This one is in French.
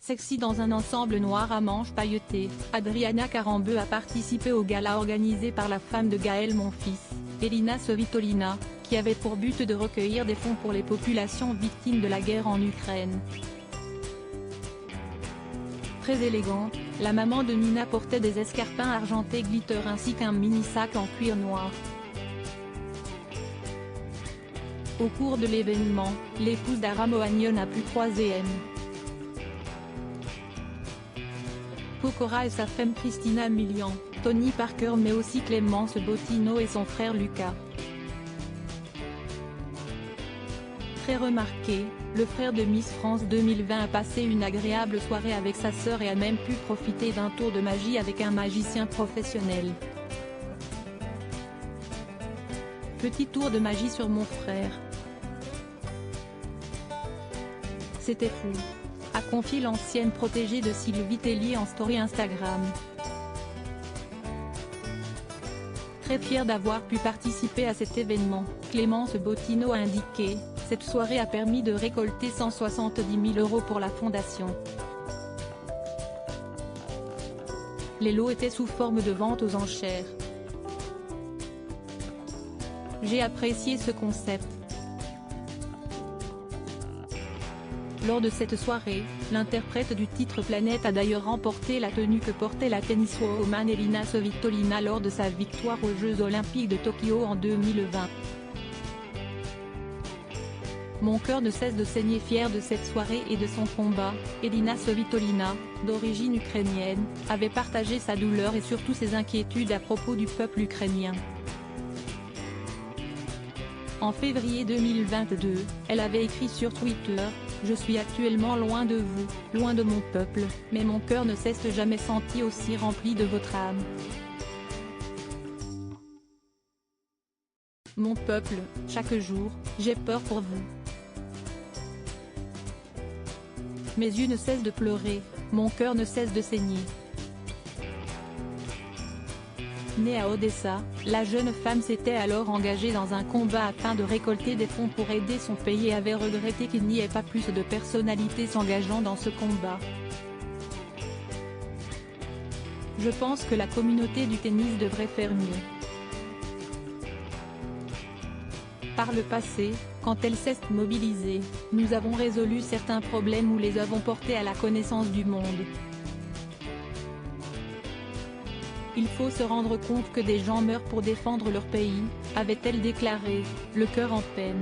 Sexy dans un ensemble noir à manches pailletées, Adriana Karembeu a participé au gala organisé par la femme de Gaël Monfils, Elina Svitolina, qui avait pour but de recueillir des fonds pour les populations victimes de la guerre en Ukraine. Très élégante, la maman de Nina portait des escarpins argentés glitter ainsi qu'un mini-sac en cuir noir. Au cours de l'événement, l'épouse d'Ara Moagnon a pu croiser M. Pokora et sa femme Christina Milian, Tony Parker mais aussi Clémence Bottino et son frère Lucas. Très remarqué, le frère de Miss France 2020 a passé une agréable soirée avec sa sœur et a même pu profiter d'un tour de magie avec un magicien professionnel. Petit tour de magie sur mon frère. C'était fou, a confié l'ancienne protégée de Sylvie Tellier en story Instagram. Très fière d'avoir pu participer à cet événement, Clémence Bottino a indiqué, cette soirée a permis de récolter 170 000 € pour la fondation. Les lots étaient sous forme de vente aux enchères. J'ai apprécié ce concept. Lors de cette soirée, l'interprète du titre Planète a d'ailleurs remporté la tenue que portait la tenniswoman Elina Svitolina lors de sa victoire aux Jeux Olympiques de Tokyo en 2020. Mon cœur ne cesse de saigner fière de cette soirée et de son combat. Elina Svitolina, d'origine ukrainienne, avait partagé sa douleur et surtout ses inquiétudes à propos du peuple ukrainien. En février 2022, elle avait écrit sur Twitter, « Je suis actuellement loin de vous, loin de mon peuple, mais mon cœur ne s'est jamais senti aussi rempli de votre âme. Mon peuple, chaque jour, j'ai peur pour vous. Mes yeux ne cessent de pleurer, mon cœur ne cesse de saigner. » Née à Odessa, la jeune femme s'était alors engagée dans un combat afin de récolter des fonds pour aider son pays et avait regretté qu'il n'y ait pas plus de personnalités s'engageant dans ce combat. Je pense que la communauté du tennis devrait faire mieux. Par le passé, quand elle s'est mobilisée, nous avons résolu certains problèmes ou les avons portés à la connaissance du monde. Il faut se rendre compte que des gens meurent pour défendre leur pays, avait-elle déclaré, le cœur en peine.